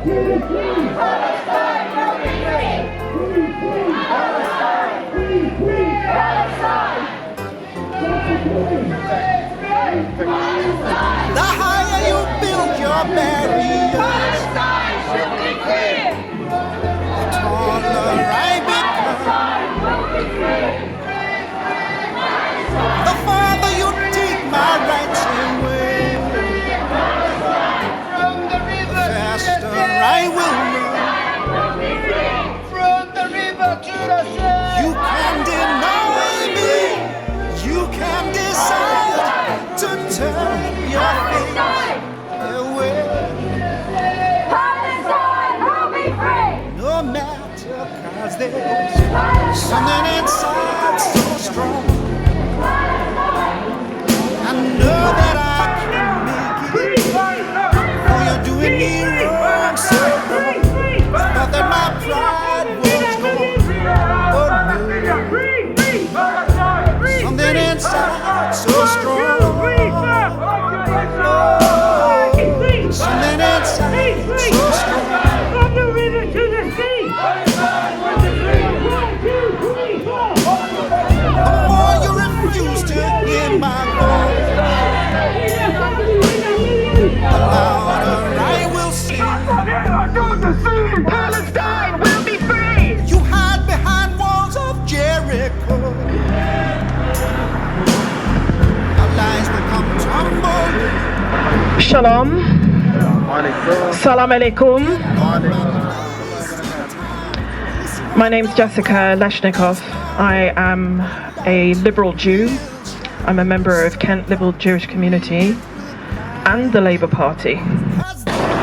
The higher you build your barriers, the taller I become. The farther you take my rights away, the faster I will run. From the river to the sea. You can deny me, you can decide to turn your face away. Palestine will be free. No matter, 'cause there's something inside so strong. I know that I can make it. Oh, you're doing me wrong, so wrong. Thought that my pride was gone. Oh no, something inside so strong. Something inside so strong. From the river to the sea. 1, 2, 3, 4. The more you refuse to hear my voice, the louder I will sing. Palestine will be free. You hide behind walls of Jericho. Our lies will come tumbling. Shalom. Salam alaikum. My name's Jessica Leshnikov. I am a liberal Jew. I'm a member of Kent Liberal Jewish Community and the Labour Party.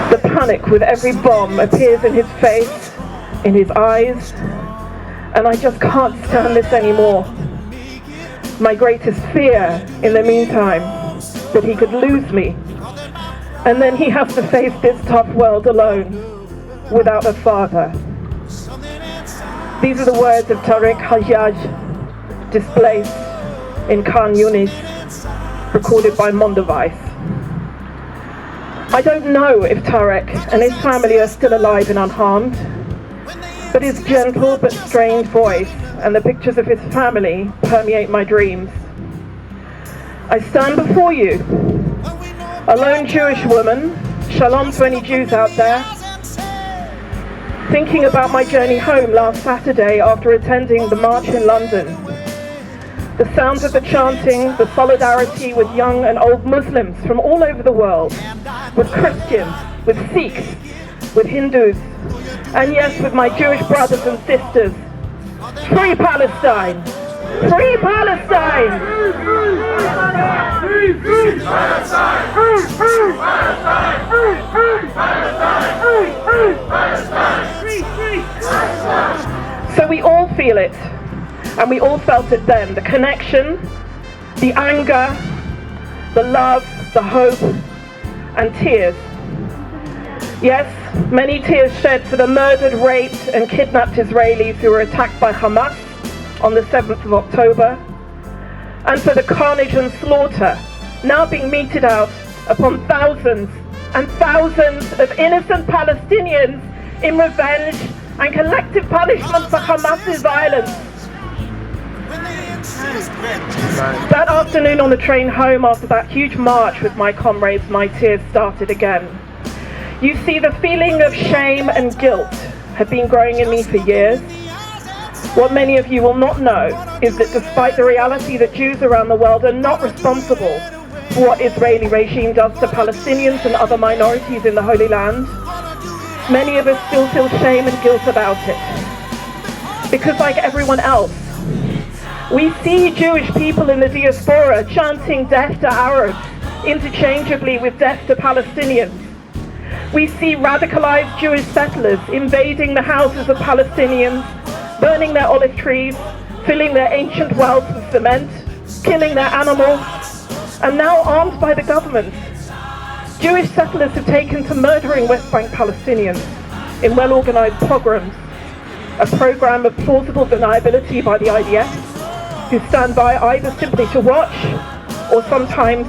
The panic with every bomb appears in his face, in his eyes, and I just can't stand this anymore. My greatest fear, in the meantime, that he could lose me, and then he has to face this tough world alone, without a father. These are the words of Tariq Hajjaj, displaced in Khan Yunis, recorded by Mondevice. I don't know if Tariq and his family are still alive and unharmed, but his gentle but strained voice and the pictures of his family permeate my dreams. I stand before you, a lone Jewish woman, shalom to any Jews out there, thinking about my journey home last Saturday after attending the march in London. The sounds of the chanting, the solidarity with young and old Muslims from all over the world, with Christians, with Sikhs, with Hindus, and yes, with my Jewish brothers and sisters. Free Palestine! Free Palestine! Free, free Palestine! Free, free Palestine! Free, free Palestine! Free, free Palestine! Free, free Palestine! So we all feel it, and we all felt it then, the connection, the anger, the love, the hope, and tears. Yes, many tears shed for the murdered, raped, and kidnapped Israelis who were attacked by Hamas on the 7th of October, and for the carnage and slaughter now being meted out upon thousands and thousands of innocent Palestinians in revenge and collective punishment for Hamas's violence. That afternoon on the train home after that huge march with my comrades, my tears started again. You see, the feeling of shame and guilt had been growing in me for years. What many of you will not know is that despite the reality that Jews around the world are not responsible for what Israeli regime does to Palestinians and other minorities in the Holy Land, many of us still feel shame and guilt about it. Because like everyone else, we see Jewish people in the diaspora chanting death to Arabs interchangeably with death to Palestinians. We see radicalized Jewish settlers invading the houses of Palestinians, burning their olive trees, filling their ancient wells with cement, killing their animals, and now armed by the government. Jewish settlers have taken to murdering West Bank Palestinians in well-organized pogroms, a program of plausible deniability by the IDF, who stand by either simply to watch or sometimes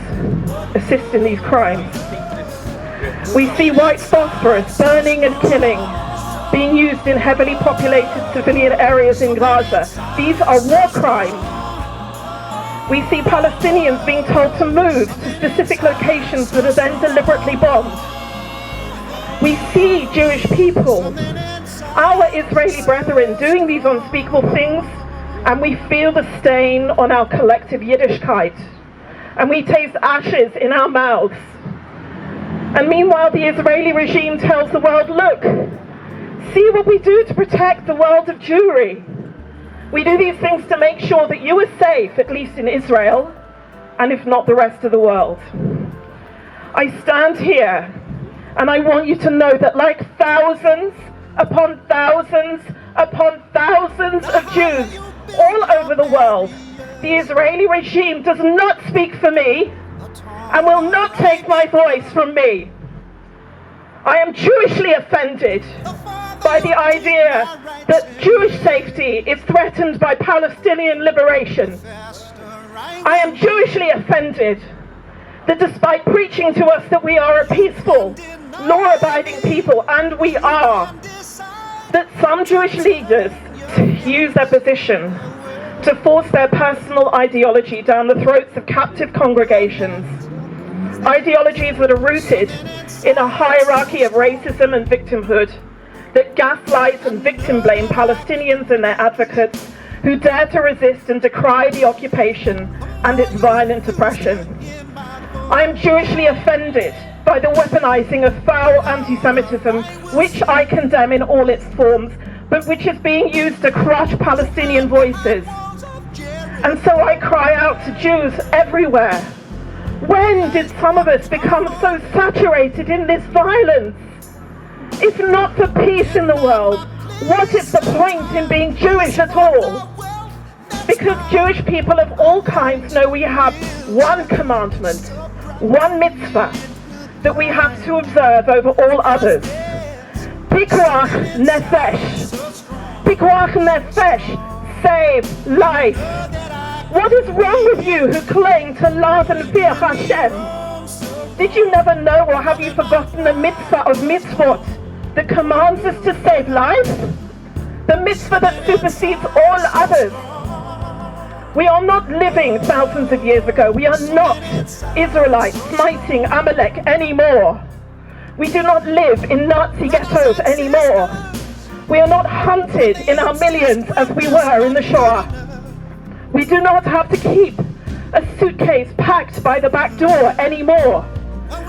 assist in these crimes. We see white phosphorus burning and killing, being used in heavily populated civilian areas in Gaza. These are war crimes. We see Palestinians being told to move to specific locations that are then deliberately bombed. We see Jewish people, our Israeli brethren, doing these unspeakable things, and we feel the stain on our collective Yiddishkeit, and we taste ashes in our mouths. And meanwhile, the Israeli regime tells the world, look, see what we do to protect the world of Jewry. We do these things to make sure that you are safe, at least in Israel, and if not the rest of the world. I stand here, and I want you to know that like thousands upon thousands upon thousands of Jews all over the world, the Israeli regime does not speak for me and will not take my voice from me. I am Jewishly offended by the idea that Jewish safety is threatened by Palestinian liberation. I am Jewishly offended that despite preaching to us that we are a peaceful, law-abiding people, and we are, that some Jewish leaders use their position to force their personal ideology down the throats of captive congregations. Ideologies that are rooted in a hierarchy of racism and victimhood, that gaslight and victim blame Palestinians and their advocates who dare to resist and decry the occupation and its violent oppression. I am Jewishly offended by the weaponizing of foul anti-Semitism, which I condemn in all its forms, but which is being used to crush Palestinian voices. And so I cry out to Jews everywhere. When did some of us become so saturated in this violence? If not for peace in the world, what is the point in being Jewish at all? Because Jewish people of all kinds know we have one commandment, one mitzvah, that we have to observe over all others. Pikuach nefesh. Pikuach nefesh, save life. What is wrong with you who claim to love and fear Hashem? Did you never know, or have you forgotten the mitzvah of mitzvot that commands us to save life? The mitzvah that supersedes all others. We are not living thousands of years ago. We are not Israelites smiting Amalek anymore. We do not live in Nazi ghettos anymore. We are not hunted in our millions as we were in the Shoah. We do not have to keep a suitcase packed by the back door anymore.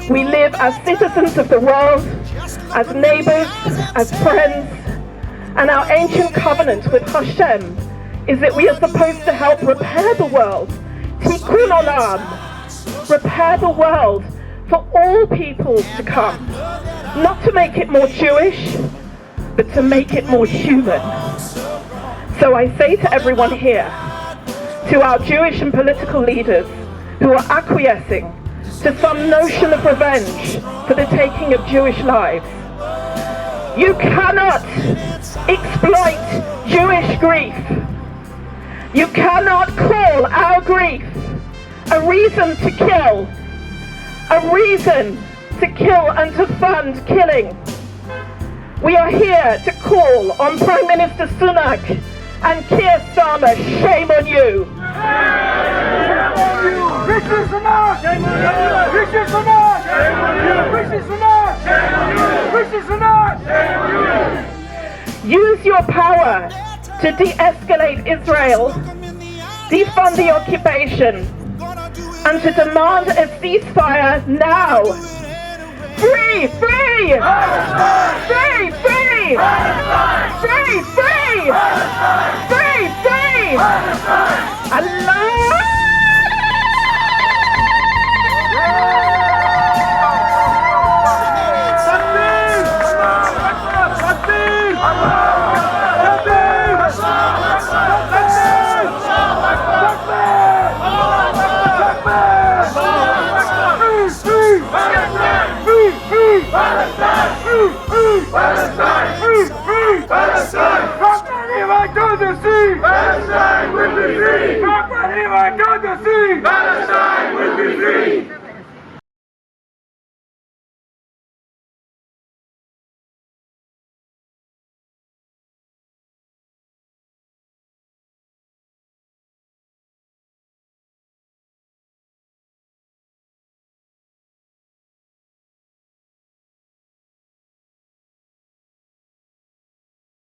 We live as citizens of the world, as neighbors, as friends, and our ancient covenant with Hashem is that we are supposed to help repair the world, tikkun olam, repair the world for all peoples to come, not to make it more Jewish, but to make it more human. So I say to everyone here, to our Jewish and political leaders who are acquiescing to some notion of revenge for the taking of Jewish lives, you cannot exploit Jewish grief. You cannot call our grief a reason to kill, and to fund killing. We are here to call on Prime Minister Sunak and Keir Starmer, shame on you. Rishi Sunak! Shame on you! Rishi Sunak! Shame on you! Rishi Sunak! Shame on you! Rishi Sunak! Shame on you! Use your power to de-escalate Israel, defund the occupation, and to demand a ceasefire now. Free! Free! Free! Free! Free! Free! Free! Free! Allah! Palestine! Palestine will be free! Palestine will be free!